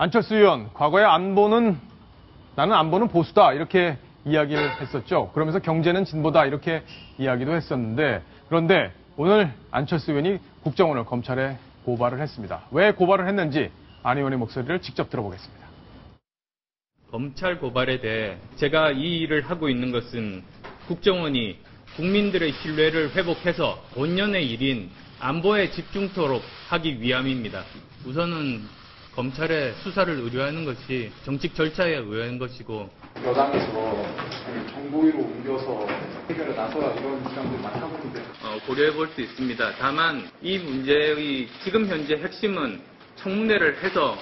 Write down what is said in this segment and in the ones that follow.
안철수 의원, 과거에 나는 안보는 보수다 이렇게 이야기를 했었죠. 그러면서 경제는 진보다 이렇게 이야기도 했었는데, 그런데 오늘 안철수 의원이 국정원을 검찰에 고발을 했습니다. 왜 고발을 했는지 안 의원의 목소리를 직접 들어보겠습니다. 검찰 고발에 대해 제가 이 일을 하고 있는 것은 국정원이 국민들의 신뢰를 회복해서 본연의 일인 안보에 집중토록 하기 위함입니다. 우선은 검찰의 수사를 의뢰하는 것이 정식 절차에 의한 것이고, 여당에서 정보위로 옮겨서 해결에 나서라 이런 주장도 많다고 하는데 고려해 볼 수 있습니다. 다만 이 문제의 지금 현재 핵심은 청문회를 해서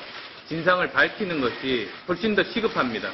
진상을 밝히는 것이 훨씬 더 시급합니다.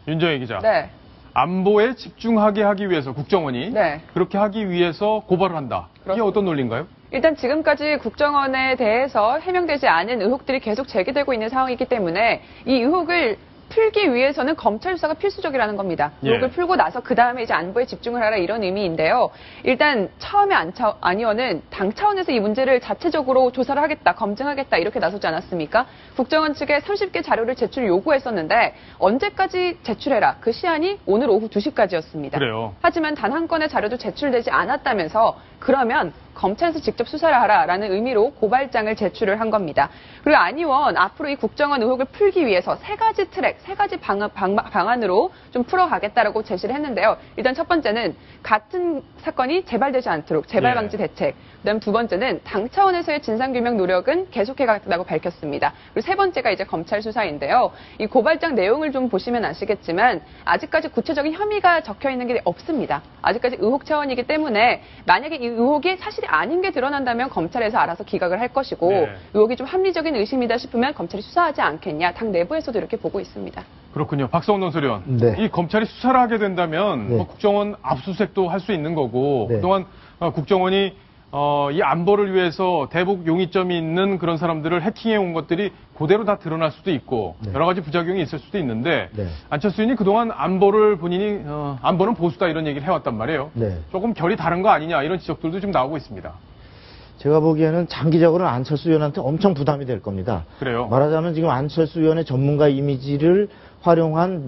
윤정희 기자. 네. 안보에 집중하게 하기 위해서 국정원이 네. 그렇게 하기 위해서 고발을 한다. 이게 어떤 논리인가요? 일단 지금까지 국정원에 대해서 해명되지 않은 의혹들이 계속 제기되고 있는 상황이기 때문에 이 의혹을 풀기 위해서는 검찰 수사가 필수적이라는 겁니다. 의혹을 예. 풀고 나서 그 다음에 이제 안보에 집중을 하라 이런 의미인데요. 일단 처음에 안 의원은 당 차원에서 이 문제를 자체적으로 조사를 하겠다, 검증하겠다 이렇게 나서지 않았습니까? 국정원 측에 30개 자료를 제출 요구했었는데 언제까지 제출해라. 그 시한이 오늘 오후 2시까지였습니다. 그래요. 하지만 단 한 건의 자료도 제출되지 않았다면서 그러면 검찰에서 직접 수사를 하라라는 의미로 고발장을 제출을 한 겁니다. 그리고 안 의원 앞으로 이 국정원 의혹을 풀기 위해서 세 가지 트랙, 세 가지 방안으로 좀 풀어가겠다라고 제시를 했는데요. 일단 첫 번째는 같은 사건이 재발되지 않도록 재발 방지 대책. 그다음 두 번째는 당 차원에서의 진상규명 노력은 계속해가겠다고 밝혔습니다. 그리고 세 번째가 이제 검찰 수사인데요. 이 고발장 내용을 좀 보시면 아시겠지만 아직까지 구체적인 혐의가 적혀 있는 게 없습니다. 아직까지 의혹 차원이기 때문에 만약에 이 의혹이 사실이 아닌 게 드러난다면 검찰에서 알아서 기각을 할 것이고 의혹이 좀 합리적인 의심이다 싶으면 검찰이 수사하지 않겠냐. 당 내부에서도 이렇게 보고 있습니다. 그렇군요. 박성원 논설위원. 네. 이 검찰이 수사를 하게 된다면 뭐 국정원 압수수색도 할 수 있는 거고 그동안 국정원이 이 안보를 위해서 대북 용의점이 있는 그런 사람들을 해킹해 온 것들이 그대로 다 드러날 수도 있고 여러 가지 부작용이 있을 수도 있는데 안철수 의원이 그동안 안보를 본인이 안보는 보수다 이런 얘기를 해왔단 말이에요. 조금 결이 다른 거 아니냐 이런 지적들도 지금 나오고 있습니다. 제가 보기에는 장기적으로는 안철수 의원한테 엄청 부담이 될 겁니다. 그래요? 말하자면 지금 안철수 의원의 전문가 이미지를 활용한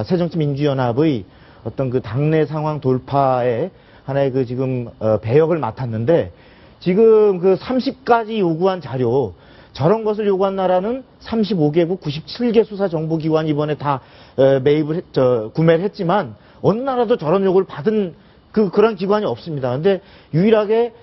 새정치민주연합의 어떤 그 당내 상황 돌파에 하나의 그 지금 배역을 맡았는데 지금 그 30가지 요구한 자료 저런 것을 요구한 나라는 35개국 97개 수사정보기관이 이번에 다 구매를 했지만 어느 나라도 저런 요구를 받은 그런 기관이 없습니다. 근데 유일하게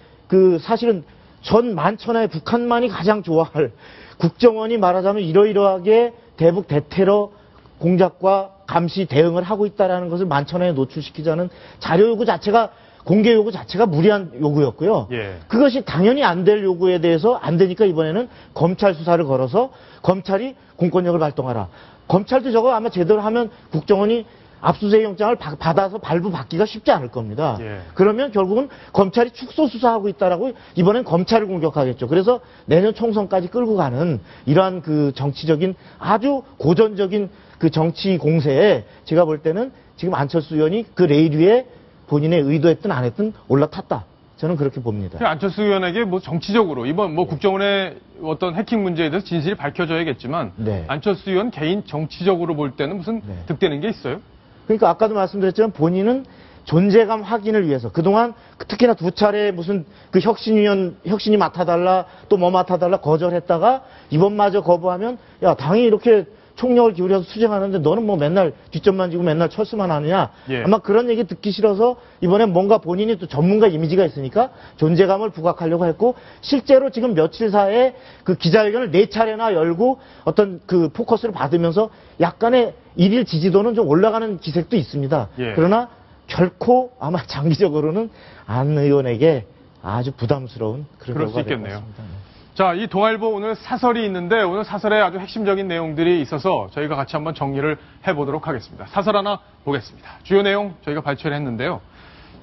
사실은 전 만천하에 북한만이 가장 좋아할 국정원이 말하자면 이러이러하게 대북 대테러 공작과 감시 대응을 하고 있다는 것을 만천하에 노출시키자는 자료 요구 자체가 공개 요구 자체가 무리한 요구였고요. 그것이 당연히 안 될 요구에 대해서 안 되니까 이번에는 검찰 수사를 걸어서 검찰이 공권력을 발동하라. 검찰도 저거 아마 제대로 하면 국정원이 압수수색 영장을 받아서 발부받기가 쉽지 않을 겁니다. 그러면 결국은 검찰이 축소 수사하고 있다라고 이번엔 검찰을 공격하겠죠. 그래서 내년 총선까지 끌고 가는 이러한 그 정치적인 아주 고전적인 그 정치 공세에 제가 볼 때는 지금 안철수 의원이 그 레일 위에 본인의 의도했든 안 했든 올라탔다. 저는 그렇게 봅니다. 안철수 의원에게 뭐 정치적으로 이번 국정원의 어떤 해킹 문제에 대해서 진실이 밝혀져야겠지만 안철수 의원 개인 정치적으로 볼 때는 무슨 득되는 게 있어요? 그러니까 아까도 말씀드렸지만 본인은 존재감 확인을 위해서 그동안 특히나 두 차례 무슨 그 혁신이 맡아달라 또 뭐 맡아달라 거절했다가 이번마저 거부하면 야 당이 이렇게 총력을 기울여서 수정하는데 너는 뭐 맨날 뒷점만 지고 맨날 철수만 하느냐 아마 그런 얘기 듣기 싫어서 이번엔 뭔가 본인이 또 전문가 이미지가 있으니까 존재감을 부각하려고 했고 실제로 지금 며칠 사이에 그 기자회견을 4차례나 열고 어떤 그 포커스를 받으면서 약간의 일일 지지도는 좀 올라가는 기색도 있습니다. 그러나 결코 아마 장기적으로는 안 의원에게 아주 부담스러운 그런 그럴 수 결과가 될 것 있겠네요. 같습니다. 자, 이 동아일보 오늘 사설이 있는데 오늘 사설에 아주 핵심적인 내용들이 있어서 저희가 같이 한번 정리를 해보도록 하겠습니다. 사설 하나 보겠습니다. 주요 내용 저희가 발췌를 했는데요.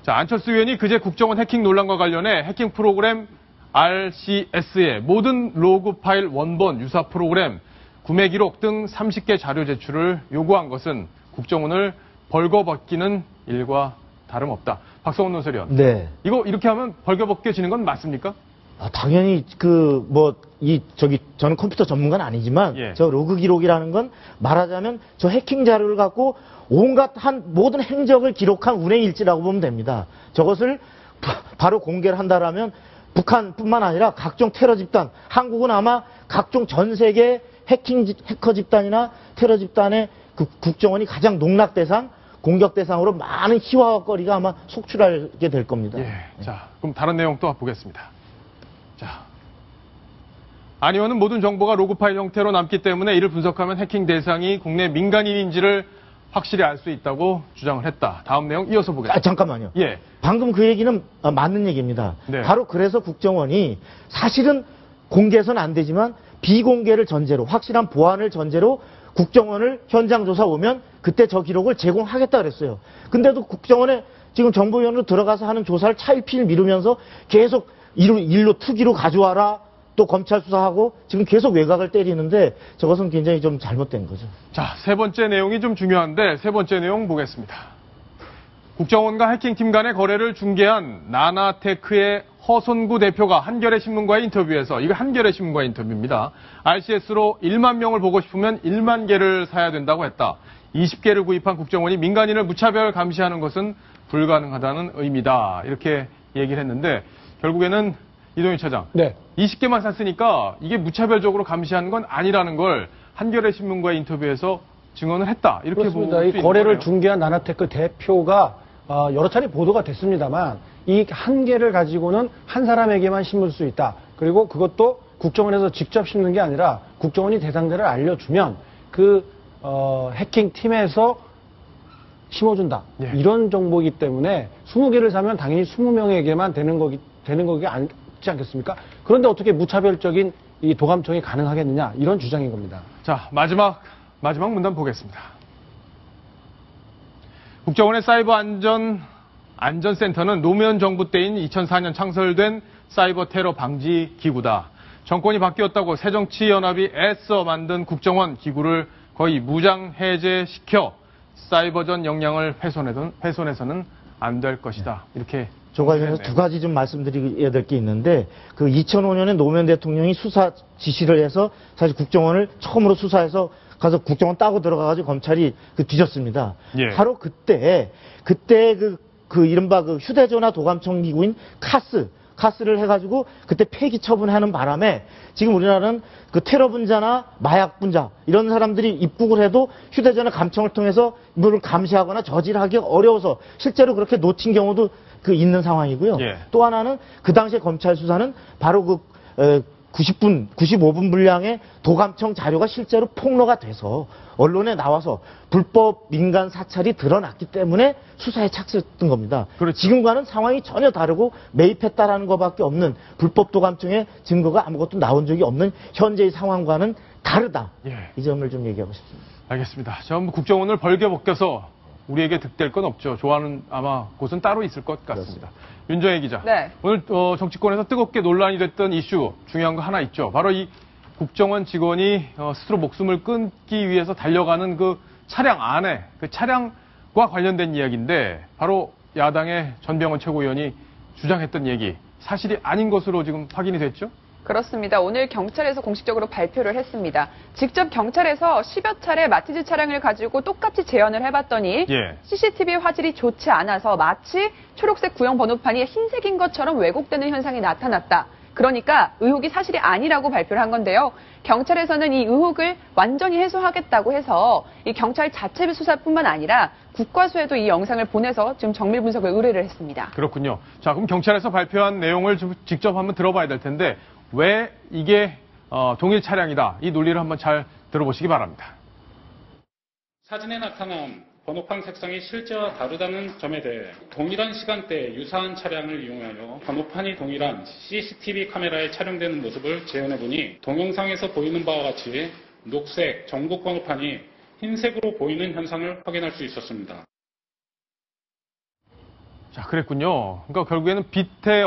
자, 안철수 의원이 그제 국정원 해킹 논란과 관련해 해킹 프로그램 RCS의 모든 로그 파일 원본 유사 프로그램 구매 기록 등 30개 자료 제출을 요구한 것은 국정원을 벌거벗기는 일과 다름없다. 박성원 논설위원. 이거 이렇게 하면 벌거벗겨지는 건 맞습니까? 당연히 저는 컴퓨터 전문가는 아니지만 예. 저 로그 기록이라는 건 말하자면 저 해킹 자료를 갖고 온갖 모든 행적을 기록한 운행일지라고 보면 됩니다. 저것을 바로 공개를 한다라면 북한뿐만 아니라 각종 테러 집단, 한국은 아마 각종 전 세계 해커 집단이나 테러 집단의 그 국정원이 가장 농락 대상, 공격 대상으로 많은 희화거리가 아마 속출하게 될 겁니다. 예. 자, 그럼 다른 내용 또 보겠습니다. 자. 안 의원은 모든 정보가 로그 파일 형태로 남기 때문에 이를 분석하면 해킹 대상이 국내 민간인인지를 확실히 알 수 있다고 주장을 했다. 다음 내용 이어서 보겠습니다. 잠깐만요. 예. 방금 그 얘기는 맞는 얘기입니다. 네. 바로 그래서 국정원이 사실은 공개해서는 안 되지만 비공개를 전제로 확실한 보안을 전제로 국정원을 현장 조사 오면 그때 저 기록을 제공하겠다 그랬어요. 근데도 국정원에 지금 정보위원으로 들어가서 하는 조사를 차일피일 미루면서 계속 일로 투기로 가져와라. 또 검찰 수사하고 지금 계속 외곽을 때리는데 저것은 굉장히 좀 잘못된 거죠. 자, 세 번째 내용이 좀 중요한데 세 번째 내용 보겠습니다. 국정원과 해킹팀 간의 거래를 중개한 나나테크의 허손구 대표가 한겨레 신문과의 인터뷰에서, 이거 한겨레 신문과의 인터뷰입니다. RCS로 1만 명을 보고 싶으면 1만 개를 사야 된다고 했다. 20개를 구입한 국정원이 민간인을 무차별 감시하는 것은 불가능하다는 의미다. 이렇게 얘기를 했는데 결국에는 이동희 차장, 네. 20개만 샀으니까 이게 무차별적으로 감시하는 건 아니라는 걸 한겨레 신문과의 인터뷰에서 증언을 했다. 이렇게 보고 그렇습니다. 이 거래를 중개한 나나테크 대표가 여러 차례 보도가 됐습니다만 이 한계를 가지고는 한 사람에게만 심을 수 있다. 그리고 그것도 국정원에서 직접 심는 게 아니라 국정원이 대상자를 알려주면 그 해킹팀에서 심어준다. 예. 이런 정보이기 때문에 20개를 사면 당연히 20명에게만 되는 거기 않지 않겠습니까? 그런데 어떻게 무차별적인 이 도감청이 가능하겠느냐 이런 주장인 겁니다. 자, 마지막 문단 보겠습니다. 국정원의 사이버 안전센터는 노무현 정부 때인 2004년 창설된 사이버 테러 방지 기구다. 정권이 바뀌었다고 새정치연합이 애써 만든 국정원 기구를 거의 무장 해제시켜 사이버전 역량을 훼손해서는 안 될 것이다. 이렇게 저 관련해서 두 가지 좀 말씀드려야 될 게 있는데 그 2005년에 노무현 대통령이 수사 지시를 해서 사실 국정원을 처음으로 수사해서 가서 국정원 따고 들어가가지고 검찰이 뒤졌습니다. 예. 바로 그때 그 이른바 그 휴대전화 도감청 기구인 카스를 해가지고 그때 폐기 처분하는 바람에 지금 우리나라는 그 테러 분자나 마약 분자 이런 사람들이 입국을 해도 휴대전화 감청을 통해서 이거를 감시하거나 저지하기 어려워서 실제로 그렇게 놓친 경우도 있는 상황이고요. 예. 또 하나는 그 당시에 검찰 수사는 바로 95분 분량의 도감청 자료가 실제로 폭로가 돼서 언론에 나와서 불법 민간 사찰이 드러났기 때문에 수사에 착수했던 겁니다. 그렇죠. 지금과는 상황이 전혀 다르고 매입했다라는 것밖에 없는 불법 도감청의 증거가 아무것도 나온 적이 없는 현재의 상황과는 다르다. 예. 이 점을 좀 얘기하고 싶습니다. 알겠습니다. 전부 국정원을 벌게 벗겨서 우리에게 득될 건 없죠. 좋아하는 아마 곳은 따로 있을 것 같습니다. 윤정혜 기자. 네. 오늘 정치권에서 뜨겁게 논란이 됐던 이슈 중요한 거 하나 있죠. 바로 이 국정원 직원이 스스로 목숨을 끊기 위해서 달려가는 그 차량 안에 그 차량과 관련된 이야기인데 바로 야당의 전병헌 최고위원이 주장했던 얘기 사실이 아닌 것으로 지금 확인이 됐죠? 그렇습니다. 오늘 경찰에서 공식적으로 발표를 했습니다. 직접 경찰에서 10여 차례 마티즈 차량을 가지고 똑같이 재현을 해봤더니 예. CCTV 화질이 좋지 않아서 마치 초록색 구형 번호판이 흰색인 것처럼 왜곡되는 현상이 나타났다. 그러니까 의혹이 사실이 아니라고 발표를 한 건데요. 경찰에서는 이 의혹을 완전히 해소하겠다고 해서 이 경찰 자체 수사뿐만 아니라 국과수에도 이 영상을 보내서 지금 정밀 분석을 의뢰를 했습니다. 그렇군요. 자, 그럼 경찰에서 발표한 내용을 좀 직접 한번 들어봐야 될 텐데 왜 이게 동일 차량이다. 이 논리를 한번 잘 들어보시기 바랍니다. 사진에 나타난 번호판 색상이 실제와 다르다는 점에 대해 동일한 시간대에 유사한 차량을 이용하여 번호판이 동일한 CCTV 카메라에 촬영되는 모습을 재현해보니 동영상에서 보이는 바와 같이 녹색 전국 번호판이 흰색으로 보이는 현상을 확인할 수 있었습니다. 자, 그랬군요. 그러니까 결국에는 빛의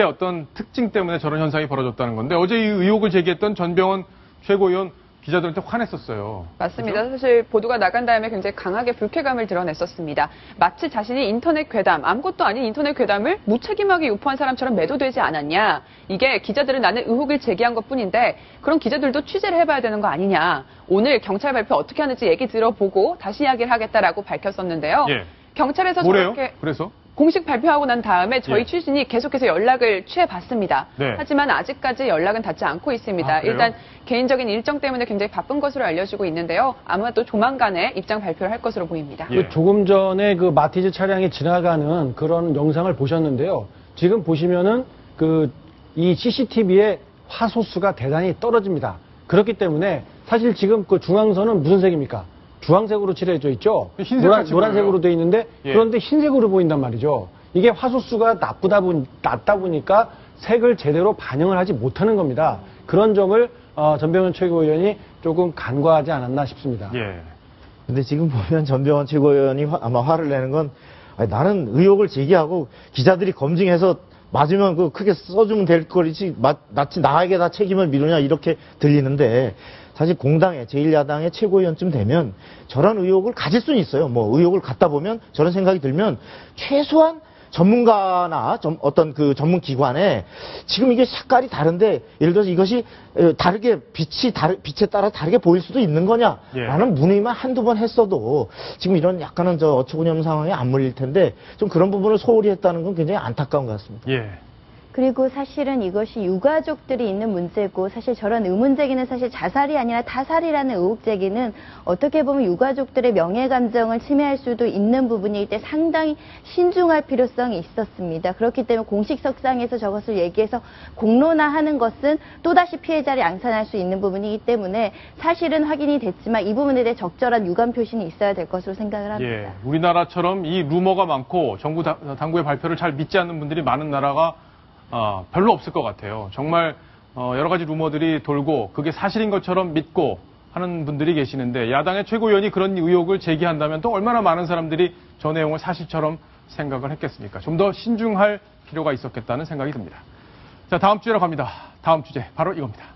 어떤 특징 때문에 저런 현상이 벌어졌다는 건데 어제 이 의혹을 제기했던 전병헌 최고위원 기자들한테 화냈었어요. 맞습니다. 그죠? 사실 보도가 나간 다음에 굉장히 강하게 불쾌감을 드러냈었습니다. 마치 자신이 인터넷 괴담, 아무것도 아닌 인터넷 괴담을 무책임하게 유포한 사람처럼 매도되지 않았냐. 이게 기자들은 나는 의혹을 제기한 것뿐인데 그럼 기자들도 취재를 해봐야 되는 거 아니냐. 오늘 경찰 발표 어떻게 하는지 얘기 들어보고 다시 이야기를 하겠다라고 밝혔었는데요. 예. 경찰에서 뭐래요? 저렇게 그래서? 공식 발표하고 난 다음에 저희 예. 출신이 계속해서 연락을 취해봤습니다. 네. 하지만 아직까지 연락은 닿지 않고 있습니다. 아, 그래요? 일단 개인적인 일정 때문에 굉장히 바쁜 것으로 알려지고 있는데요. 아마도 조만간에 입장 발표를 할 것으로 보입니다. 예. 조금 전에 그 마티즈 차량이 지나가는 그런 영상을 보셨는데요. 지금 보시면은 이 CCTV의 화소수가 대단히 떨어집니다. 그렇기 때문에 사실 지금 그 중앙선은 무슨 색입니까? 주황색으로 칠해져 있죠. 노란색으로 돼 있는데 예. 그런데 흰색으로 보인단 말이죠. 이게 화소수가 낮다 보니까 색을 제대로 반영을 하지 못하는 겁니다. 그런 점을 전병헌 최고위원이 조금 간과하지 않았나 싶습니다. 예. 근데 지금 보면 전병헌 최고위원이 아마 화를 내는 건 아니, 나는 의혹을 제기하고 기자들이 검증해서 맞으면 그 크게 써주면 될 거리지 나에게 다 책임을 미루냐 이렇게 들리는데 사실 공당의 제1야당의 최고위원쯤 되면 저런 의혹을 가질 수는 있어요. 뭐 의혹을 갖다 보면 저런 생각이 들면 최소한 전문가나 어떤 그 전문 기관에 지금 이게 색깔이 다른데 예를 들어서 이것이 다르게 빛에 따라 다르게 보일 수도 있는 거냐라는 문의만 한두 번 했어도 지금 이런 약간은 어처구니없는 상황에 안 몰릴 텐데 좀 그런 부분을 소홀히 했다는 건 굉장히 안타까운 것 같습니다. 예. 그리고 사실은 이것이 유가족들이 있는 문제고 사실 저런 의문 제기는 사실 자살이 아니라 타살이라는 의혹 제기는 어떻게 보면 유가족들의 명예 감정을 침해할 수도 있는 부분일 때 상당히 신중할 필요성이 있었습니다. 그렇기 때문에 공식석상에서 저것을 얘기해서 공론화하는 것은 또다시 피해자를 양산할 수 있는 부분이기 때문에 사실은 확인이 됐지만 이 부분에 대해 적절한 유감 표시는 있어야 될 것으로 생각을 합니다. 예. 우리나라처럼 이 루머가 많고 정부 당국의 발표를 잘 믿지 않는 분들이 많은 나라가 별로 없을 것 같아요. 정말 여러 가지 루머들이 돌고 그게 사실인 것처럼 믿고 하는 분들이 계시는데 야당의 최고위원이 그런 의혹을 제기한다면 또 얼마나 많은 사람들이 저 내용을 사실처럼 생각을 했겠습니까? 좀 더 신중할 필요가 있었겠다는 생각이 듭니다. 자, 다음 주제로 갑니다. 다음 주제 바로 이겁니다.